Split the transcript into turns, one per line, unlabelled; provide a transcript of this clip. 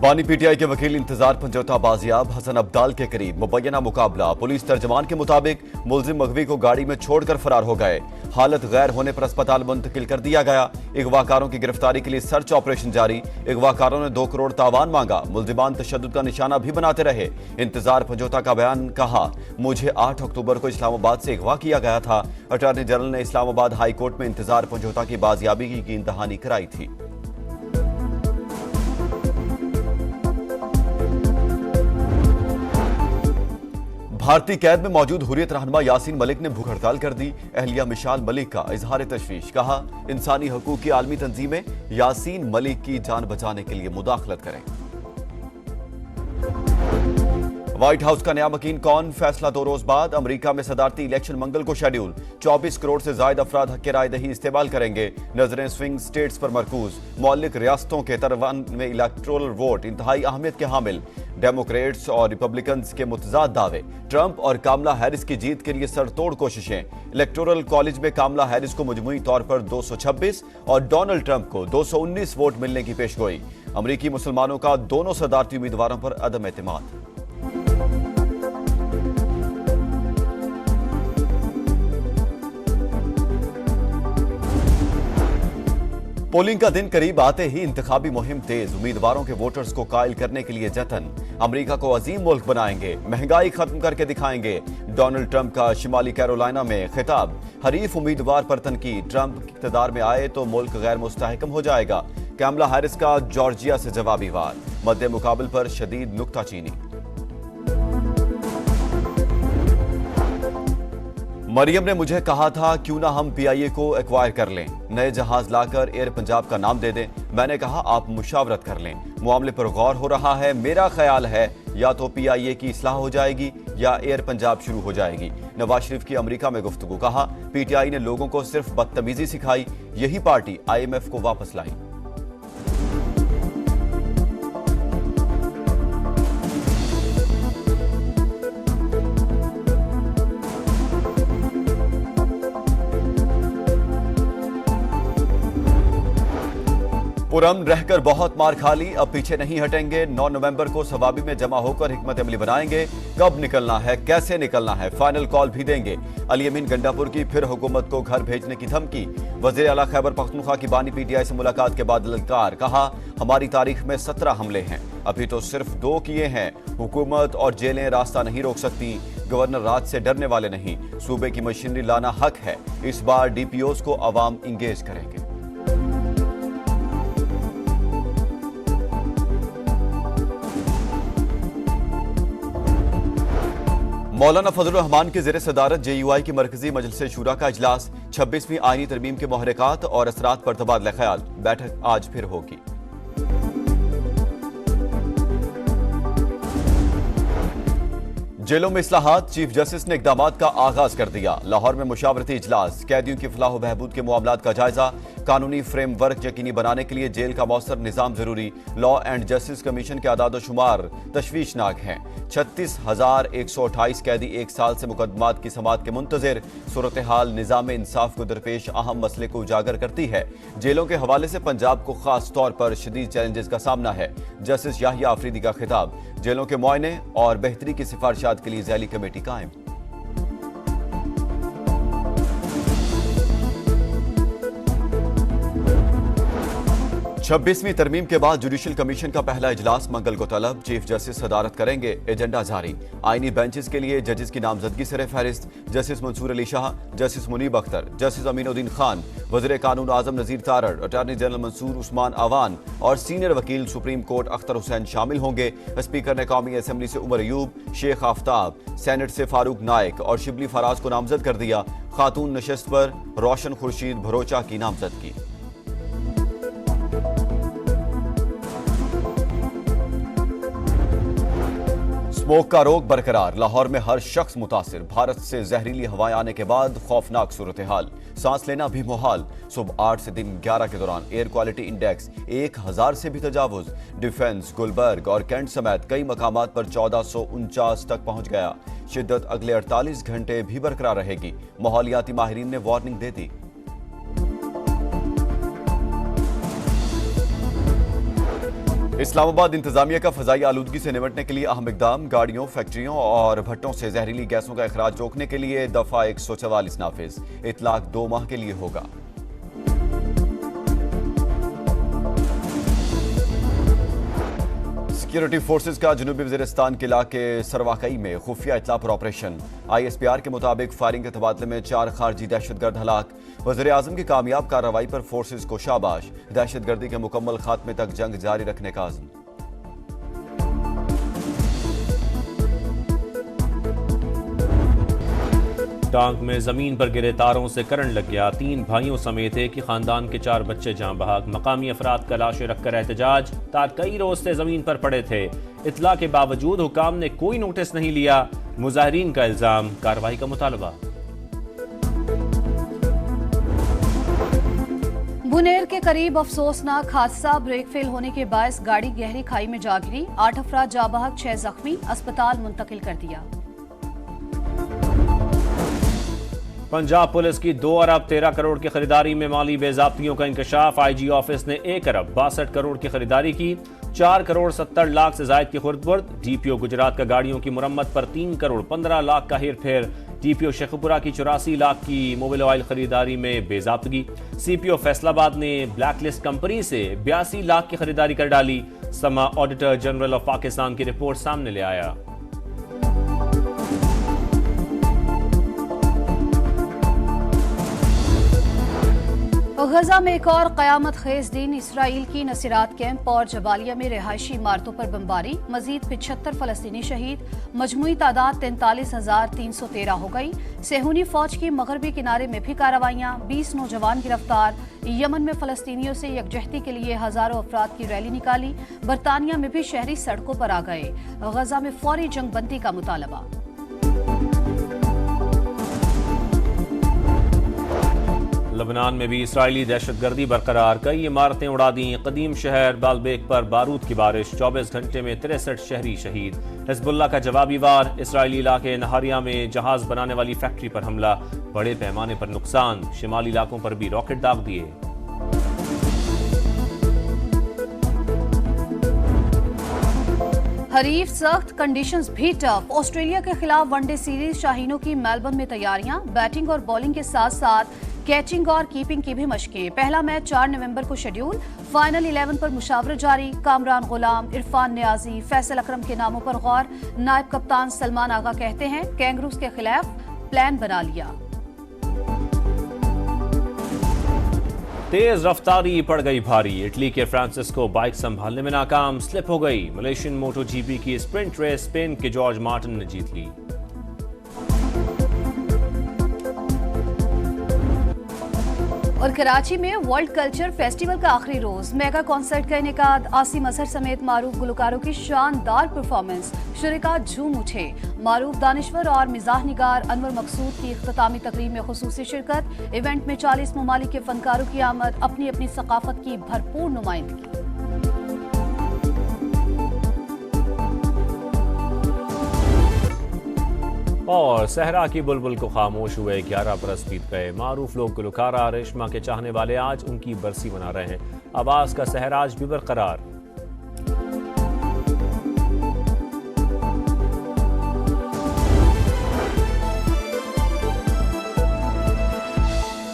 बानी पीटीआई के वकील इंतजार पंजौता बाजियाब, हसन अब्दाल के करीब मुबैना मुकाबला। पुलिस तर्जमान के मुताबिक मुलजिम मगवी को गाड़ी में छोड़कर फरार हो गए। हालत गैर होने पर अस्पताल मुंतकिल कर दिया गया। अगवाकारों की गिरफ्तारी के लिए सर्च ऑपरेशन जारी। अगवाकारों ने 2 करोड़ तावान मांगा। मुलजिमान तशद्दुद का निशाना भी बनाते रहे। इंतजार पंजौता का बयान, कहा मुझे 8 अक्टूबर को इस्लामाबाद से अगवा किया गया था। अटॉर्नी जनरल ने इस्लामाबाद हाई कोर्ट में इंतजार पंजौता की बाजियाबी की दहानी कराई थी। भारतीय कैद में मौजूद हुर्रियत रहनुमा यासीन मलिक ने भूख हड़ताल कर दी। अहलिया मिशाल मलिक का इजहार तशवीश, कहा इंसानी हकूक की आलमी तंजीमें यासीन मलिक की जान बचाने के लिए मुदाखलत करें। व्हाइट हाउस का नया मकीन कौन, फैसला 2 रोज बाद। अमेरिका में सदारती इलेक्शन मंगल को शेड्यूल। 24 करोड़ से ज्यादा अफराद हक राय दही इस्तेमाल करेंगे। नजरें स्विंग स्टेट्स पर मरकूज। मौलिक रियासतों के तरवान में इलेक्टोरल वोट इंतहाई अहमियत के हामिल। डेमोक्रेट्स और रिपब्लिकन्स के मुतजाद दावे। ट्रंप और कामला हैरिस की जीत के लिए सरतोड़ कोशिशें। इलेक्टोरल कॉलेज में कामला हैरिस को मजमूई तौर पर 226 और डोनाल्ड ट्रंप को 219 वोट मिलने की पेशगोई। अमरीकी मुसलमानों का दोनों सदारती उम्मीदवारों पर अदम एतमाद। पोलिंग का दिन करीब आते ही इंतखाबी मुहिम तेज। उम्मीदवारों के वोटर्स को कायल करने के लिए जतन। अमेरिका को अजीम मुल्क बनाएंगे, महंगाई खत्म करके दिखाएंगे। डोनाल्ड ट्रंप का शिमाली कैरोलिना में खिताब। हरीफ उम्मीदवार पर तनकीद। ट्रंप इक़्तिदार में आए तो मुल्क गैर मुस्तहकम हो जाएगा। कामला हैरिस का जॉर्जिया से जवाबी वार। मद्दे मुकाबल पर शदीद नुक्ताचीनी। मरियम ने मुझे कहा था क्यों ना हम पीआईए को एक्वायर कर लें, नए जहाज लाकर एयर पंजाब का नाम दे दें। मैंने कहा आप मुशावरत कर लें, मामले पर गौर हो रहा है। मेरा ख्याल है या तो पीआईए की इस्लाह हो जाएगी या एयर पंजाब शुरू हो जाएगी। नवाज शरीफ की अमेरिका में गुफ्तगू, कहा पीटीआई ने लोगों को सिर्फ बदतमीजी सिखाई, यही पार्टी आईएमएफ को वापस लाई। पुरम रहकर बहुत मार खा ली, अब पीछे नहीं हटेंगे। 9 नवंबर को सवाबी में जमा होकर हिकमत अमली बनाएंगे। कब निकलना है, कैसे निकलना है, फाइनल कॉल भी देंगे। अली अमीन गंडापुर की फिर हुकूमत को घर भेजने की धमकी। वज़ीर आला खैबर पख्तूनख्वा की बानी पीटीआई से मुलाकात के बाद ललकार, कहा हमारी तारीख में 17 हमले हैं, अभी तो सिर्फ 2 किए हैं। हुकूमत और जेलें रास्ता नहीं रोक सकती। गवर्नर राज से डरने वाले नहीं, सूबे की मशीनरी लाना हक है। इस बार डीपीओज को अवाम इंगेज करेंगे। मौलाना फजल रहमान के ज़ेर सदारत जेयूआई की मरकजी मजलिस शूरा का इजलास। 26वीं आईनी तरमीम के मुहर्रिकात और असरात पर तबादला ख्याल। बैठक आज फिर होगी। जेलों में इस्लाहात, चीफ जस्टिस ने इकदामात का आगाज कर दिया। लाहौर में मुशावरती इजलास। कैदियों की फलाह बहबूद के मामलात का जायजा। कानूनी फ्रेमवर्क यकीनी बनाने के लिए जेल का मौसर निजाम जरूरी। लॉ एंड जस्टिस कमीशन के आदाद शुमार तशवीशनाक हैं। 36,128 कैदी 1 साल से मुकदमात की समाअत के मुंतजिर। सूरत हाल निजाम इंसाफ को दरपेश अहम मसले को उजागर करती है। जेलों के हवाले से पंजाब को खास तौर पर शदीद चैलेंजेस का सामना है। जस्टिस याहिया आफरीदी का खिताब। जेलों के मुआयने और बेहतरी की सिफारिशात के लिए ज़ैली कमेटी कायम। 26वीं तरमीम के बाद जुडिशल कमीशन का पहला इजलास मंगल को तलब। चीफ जस्टिस सदारत करेंगे। एजेंडा जारी। आईनी बेंचेस के लिए जजेस की नामजदगी सरे फहरिस्त। Justice Mansoor Ali Shah, justice Munib Akhtar, justice Aminuddin Khan, वज़ीर कानून आजम नज़ीर तारड़, अटॉर्नी जनरल मंसूर उस्मान आवान और सीनियर वकील सुप्रीम कोर्ट अख्तर हुसैन शामिल होंगे। स्पीकर ने कौमी असम्बली से उमर अयूब, शेख आफ्ताब, सेनेट से फारूक नाइक और शिबली फराज को नामजद कर दिया। खातून नशस्त पर रोशन खुर्शीद भरोचा की नामजदगी। स्मोक का रोग बरकरार। लाहौर में हर शख्स मुतासिर। भारत से जहरीली हवाएं आने के बाद खौफनाक सूरत हाल, सांस लेना भी मुहाल। सुबह 8 से दिन 11 के दौरान एयर क्वालिटी इंडेक्स 1000 से भी तजावुज। डिफेंस, गुलबर्ग और कैंट समेत कई मकामात पर 1449 तक पहुंच गया। शिद्दत अगले 48 घंटे भी बरकरार रहेगी। माहौलियाती माहिरीन ने वार्निंग दे दी। इस्लामाबाद इंतजामिया का फजाई आलूदगी से निपटने के लिए अहम इकदाम। गाड़ियों, फैक्ट्रियों और भट्टों से जहरीली गैसों का अखराज रोकने के लिए दफा 144 नाफिज। इतलाक 2 माह के लिए होगा। सिक्योरिटी फोर्सेज का जनूबी वजीरिस्तान के इलाके सरवाकई में खुफिया इतला पर ऑपरेशन। ISPR के मुताबिक फायरिंग के तबादले में 4 खारजी दहशतगर्द हलाक। वज़ीर आज़म की कामयाब कार्रवाई पर फोर्सेज को शाबाश। दहशतगर्दी के मुकम्मल खात्मे तक जंग जारी रखने का आज़म।
टांक में जमीन पर गिरे तारों से करंट लग गया। 3 भाइयों समेत एक ही खानदान के 4 बच्चे जान बहक। मकामी अफराद का लाशें रखकर एहतजाज। तार कई रोज से जमीन पर पड़े थे। इतला के बावजूद हुकाम ने कोई नोटिस नहीं लिया। मुजाहिरीन का इल्जाम, कार्रवाई का मुतालबा।
बुनेर के करीब अफसोसनाक हादसा। ब्रेक फेल होने के बायस गाड़ी गहरी खाई में जा गिरी। 8 अफराद जाँ बहक, 6 जख्मी। अस्पताल मुंतकिल कर दिया।
पंजाब पुलिस की 2 अरब 13 करोड़ की खरीदारी में माली बेजाब्तियों का इंकशाफ। IG ऑफिस ने 1 अरब 62 करोड़ की खरीदारी की। 4 करोड़ 70 लाख से जायद की खुर्द-बुर्द। DPO गुजरात का गाड़ियों की मुरम्मत पर 3 करोड़ 15 लाख का हेर फेर। DPO शेखपुरा की 84 लाख की मोबिल ऑयल खरीदारी में बेजाब्तगी। CPO फैसलाबाद ने ब्लैकलिस्ट कंपनी से 82 लाख की खरीदारी कर डाली। समा ऑडिटर जनरल ऑफ पाकिस्तान की रिपोर्ट सामने ले आया।
गजा में एक और कयामत खेज दिन। इसराइल की नसीरात कैंप और जबालिया में रिहायशी इमारतों पर बमबारी। मजीद 75 फलस्तीनी शहीद। मजमूई तादाद 43,313 हो गई। सेहूनी फौज की मगरबी किनारे में भी कार्रवाइयां। 20 नौजवान गिरफ्तार। यमन में फलस्तीनियों से यकजहती के लिए हजारों अफराद की रैली निकाली। बरतानिया में भी शहरी सड़कों पर आ गए। गजा में फौरी जंगबंदी का मुतालबा।
लबनान में भी इसराइली दहशतगर्दी बरकरार। कई इमारतें उड़ा दी। कदीम शहर बालबेक पर बारूद की बारिश। 24 घंटे में 63 शहरी शहीद। हिजबुल्लाह का जवाबी वार। इसराइली इलाके नहारिया में जहाज बनाने वाली फैक्ट्री पर हमला। बड़े पैमाने पर नुकसान। शिमाली इलाकों पर भी रॉकेट दाग दिए।
हरीफ सख्त, कंडीशंस भी टफ। ऑस्ट्रेलिया के खिलाफ वनडे सीरीज शाहीनों की मेलबर्न में तैयारियां। बैटिंग और बॉलिंग के साथ साथ कैचिंग और कीपिंग की भी मशकें। पहला मैच 4 नवंबर को शेड्यूल। फाइनल 11 पर मुशावरत जारी। कामरान गुलाम, इरफान नियाजी, फैसल अकरम के नामों पर गौर। नायब कप्तान सलमान आगा कहते हैं कैंगरूज के खिलाफ प्लान बना लिया।
तेज रफ्तारी पड़ गई भारी। इटली के फ्रांसिस्को बाइक संभालने में नाकाम, स्लिप हो गई। मलेशियन MotoGP की स्प्रिंट रेस स्पेन के जॉर्ज मार्टिन ने जीत ली।
और कराची में वर्ल्ड कल्चर फेस्टिवल का आखिरी रोज। मेगा कॉन्सर्ट का इनेकाद। आसिम अजहर समेत मारूफ गुलकारों की शानदार परफॉर्मेंस। शुरिका झूम उठे। मारूफ दानिश्वर और मिजाह निगार अनवर मकसूद की इख्तितामी तकरीब में खुसूसी शिरकत। इवेंट में 40 ममालिक के फनकारों की आमद। अपनी अपनी सकाफत की भरपूर नुमाइंदगी।
और सहरा की बुलबुल को खामोश हुए 11 बरस बीत गए। मारूफ लोग गुलकारा रेशमा के चाहने वाले आज उनकी बरसी मना रहे हैं। आवाज का सहराज भी बरकरार।